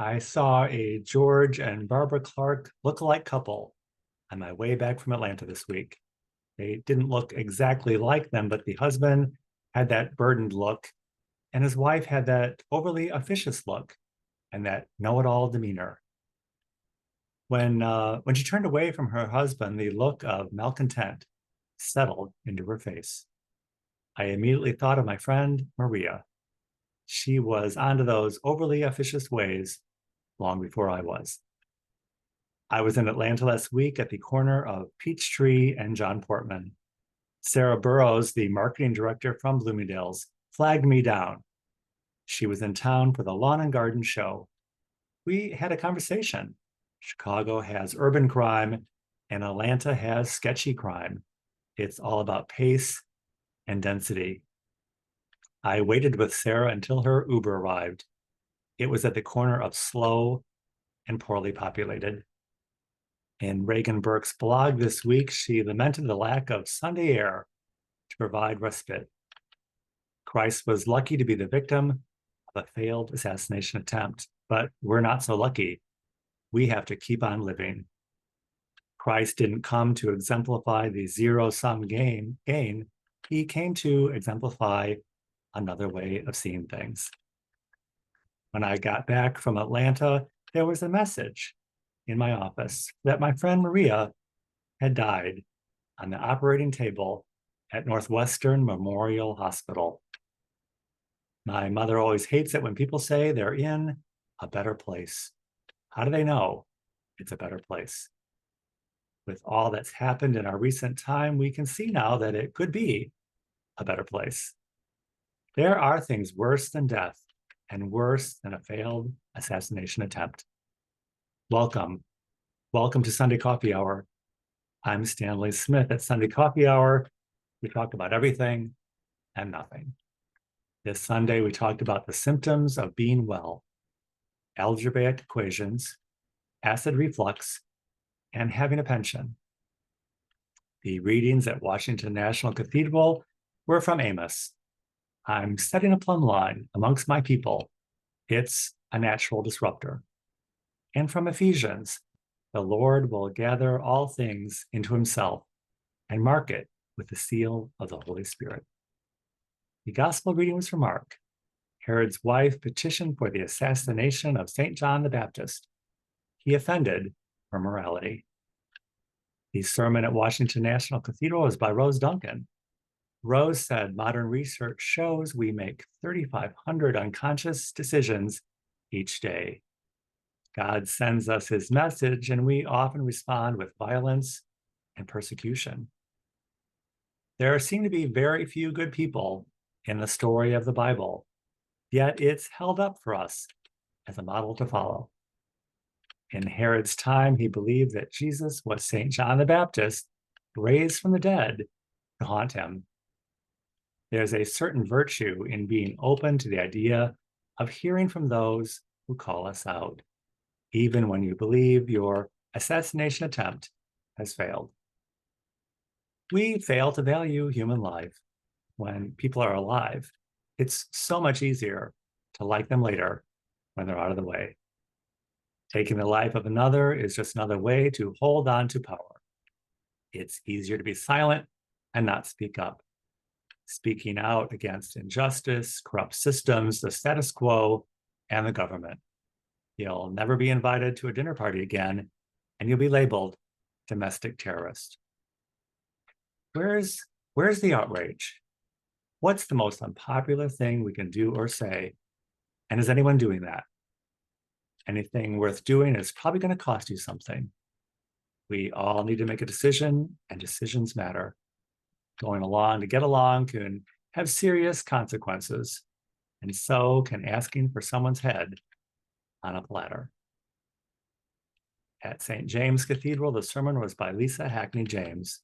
I saw a George and Barbara Clark look-alike couple on my way back from Atlanta this week. They didn't look exactly like them, but the husband had that burdened look, and his wife had that overly officious look and that know-it-all demeanor. When she turned away from her husband, the look of malcontent settled into her face. I immediately thought of my friend Maria. She was onto those overly officious ways long before I was. I was in Atlanta last week at the corner of Peachtree and John Portman. Sarah Burrows, the marketing director from Bloomingdale's, flagged me down. She was in town for the Lawn and Garden show. We had a conversation. Chicago has urban crime and Atlanta has sketchy crime. It's all about pace and density. I waited with Sarah until her Uber arrived. It was at the corner of slow and poorly populated. In Reagan Burke's blog this week, she lamented the lack of Sunday air to provide respite. Christ was lucky to be the victim of a failed assassination attempt, but we're not so lucky. We have to keep on living. Christ didn't come to exemplify the zero-sum gain. He came to exemplify another way of seeing things. When I got back from Atlanta, there was a message in my office that my friend Maria had died on the operating table at Northwestern Memorial Hospital. My mother always hates it when people say they're in a better place. How do they know it's a better place? With all that's happened in our recent time, we can see now that it could be a better place. There are things worse than death and worse than a failed assassination attempt. Welcome. Welcome to Sunday Coffee Hour. I'm Stanley Smith. At Sunday Coffee Hour, we talk about everything and nothing. This Sunday, we talked about the symptoms of being well, algebraic equations, acid reflux, and having a pension. The readings at Washington National Cathedral were from Amos. I'm setting a plumb line amongst my people. It's a natural disruptor. And from Ephesians, the Lord will gather all things into himself and mark it with the seal of the Holy Spirit. The gospel reading was from Mark. Herod's wife petitioned for the assassination of St. John the Baptist. He offended her morality. The sermon at Washington National Cathedral was by Rose Duncan. Rose said, modern research shows we make 3,500 unconscious decisions each day. God sends us his message, and we often respond with violence and persecution. There seem to be very few good people in the story of the Bible, yet it's held up for us as a model to follow. In Herod's time, he believed that Jesus was St. John the Baptist, raised from the dead to haunt him. There's a certain virtue in being open to the idea of hearing from those who call us out, even when you believe your assassination attempt has failed. We fail to value human life when people are alive. It's so much easier to like them later when they're out of the way. Taking the life of another is just another way to hold on to power. It's easier to be silent and not speak up. Speaking out against injustice, corrupt systems, the status quo, and the government. You'll never be invited to a dinner party again, and you'll be labeled domestic terrorist. Where's the outrage? What's the most unpopular thing we can do or say? And is anyone doing that? Anything worth doing is probably going to cost you something. We all need to make a decision, and decisions matter. Going along to get along can have serious consequences, and so can asking for someone's head on a platter. At St. James Cathedral, the sermon was by Lisa Hackney James.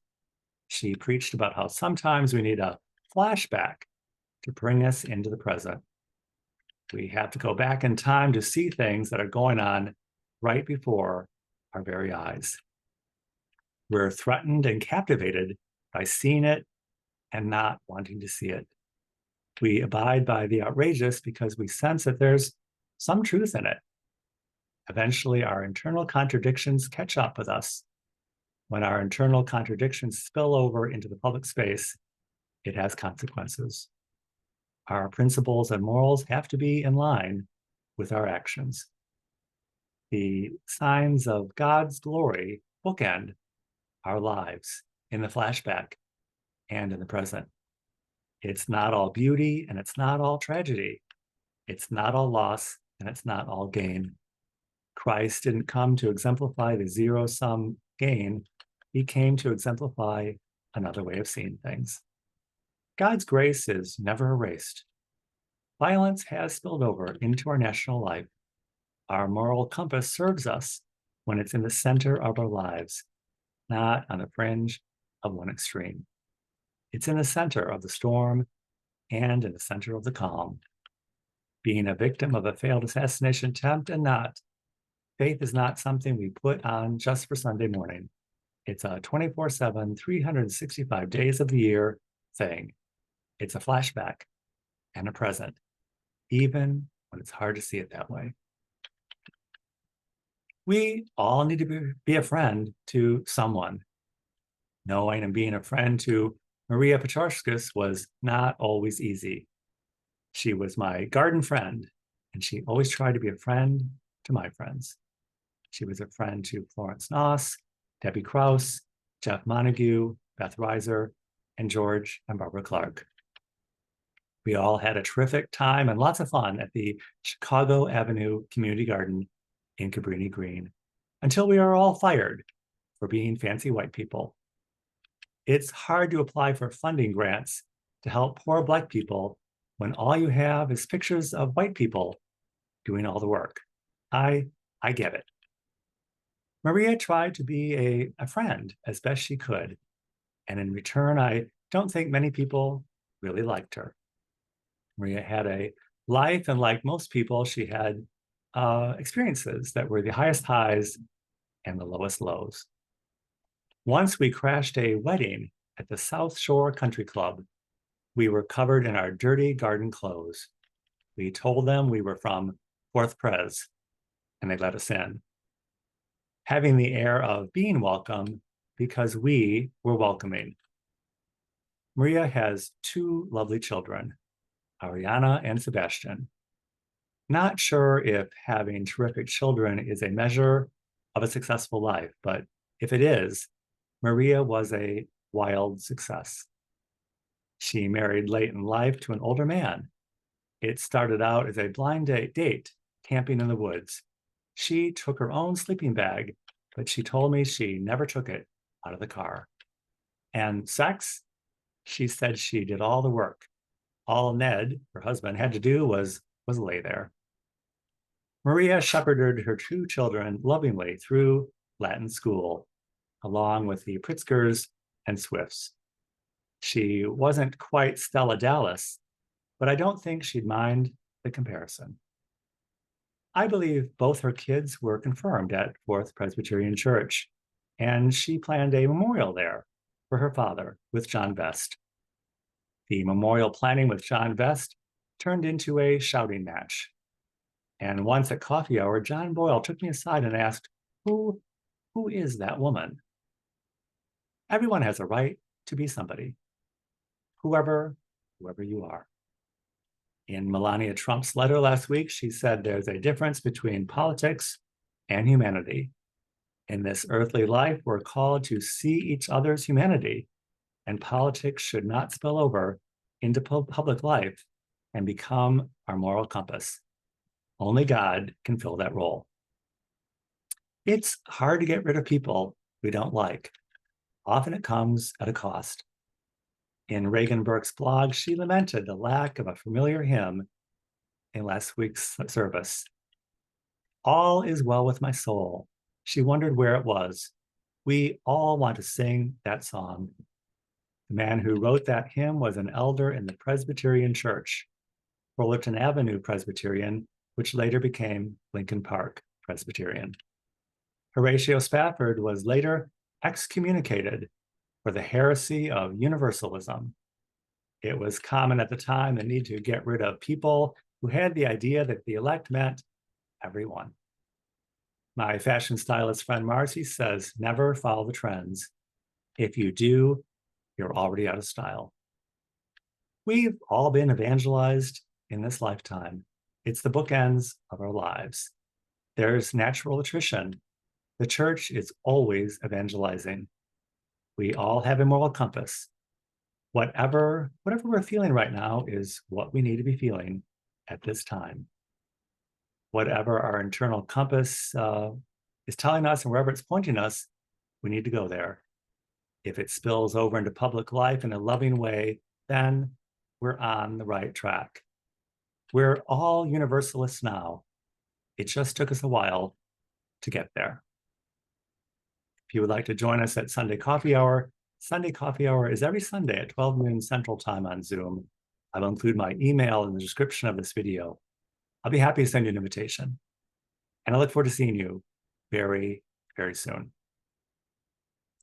She preached about how sometimes we need a flashback to bring us into the present. We have to go back in time to see things that are going on right before our very eyes. We're threatened and captivated by seeing it and not wanting to see it. We abide by the outrageous because we sense that there's some truth in it. Eventually, our internal contradictions catch up with us. When our internal contradictions spill over into the public space, it has consequences. Our principles and morals have to be in line with our actions. The signs of God's glory bookend our lives in the flashback and in the present. It's not all beauty and it's not all tragedy. It's not all loss and it's not all gain. Christ didn't come to exemplify the zero-sum gain. He came to exemplify another way of seeing things. God's grace is never erased. Violence has spilled over into our national life. Our moral compass serves us when it's in the center of our lives, not on the fringe of one extreme. It's in the center of the storm and in the center of the calm. Being a victim of a failed assassination attempt and not, faith is not something we put on just for Sunday morning. It's a 24/7, 365 days of the year thing. It's a flashback and a present, even when it's hard to see it that way. We all need to be a friend to someone. Knowing and being a friend to Marija Petrauskas was not always easy. She was my garden friend, and she always tried to be a friend to my friends. She was a friend to Florence Noss, Debbie Krause, Jeff Montague, Beth Reiser, and George and Barbara Clark. We all had a terrific time and lots of fun at the Chicago Avenue Community Garden in Cabrini Green, until we are all fired for being fancy white people. It's hard to apply for funding grants to help poor Black people when all you have is pictures of white people doing all the work. I get it. Marija tried to be a friend as best she could, and in return, I don't think many people really liked her. Marija had a life, and like most people, she had experiences that were the highest highs and the lowest lows. Once we crashed a wedding at the South Shore Country Club. We were covered in our dirty garden clothes. We told them we were from Fourth Pres, and they let us in, having the air of being welcome because we were welcoming. Marija has two lovely children, Ariana and Sebastian. Not sure if having terrific children is a measure of a successful life, but if it is, Marija was a wild success. She married late in life to an older man. It started out as a blind date, camping in the woods. She took her own sleeping bag, but she told me she never took it out of the car. And sex, she said she did all the work. All Ned, her husband, had to do was lay there. Marija shepherded her two children lovingly through Latin school, along with the Pritzkers and Swifts. She wasn't quite Stella Dallas, but I don't think she'd mind the comparison. I believe both her kids were confirmed at Fourth Presbyterian Church, and she planned a memorial there for her father with John Vest. The memorial planning with John Vest turned into a shouting match. And once at coffee hour, John Boyle took me aside and asked, who is that woman? Everyone has a right to be somebody, whoever you are. In Melania Trump's letter last week, she said there's a difference between politics and humanity. In this earthly life, we're called to see each other's humanity, and politics should not spill over into public life and become our moral compass. Only God can fill that role. It's hard to get rid of people we don't like. Often it comes at a cost. In Reagan Burke's blog, she lamented the lack of a familiar hymn in last week's service. All is well with my soul. She wondered where it was. We all want to sing that song. The man who wrote that hymn was an elder in the Presbyterian Church, Fullerton Avenue Presbyterian, which later became Lincoln Park Presbyterian. Horatio Spafford was later excommunicated for the heresy of universalism. It was common at the time the need to get rid of people who had the idea that the elect meant everyone. My fashion stylist friend Marcy says, never follow the trends. If you do, you're already out of style. We've all been evangelized in this lifetime. It's the bookends of our lives. There's natural attrition. The church is always evangelizing. We all have a moral compass. Whatever we're feeling right now is what we need to be feeling at this time. Whatever our internal compass is telling us and wherever it's pointing us, we need to go there. If it spills over into public life in a loving way, then we're on the right track. We're all universalists now. It just took us a while to get there. If you would like to join us at Sunday Coffee Hour is every Sunday at 12 noon Central Time on Zoom. I will include my email in the description of this video. I'll be happy to send you an invitation. And I look forward to seeing you very, very soon.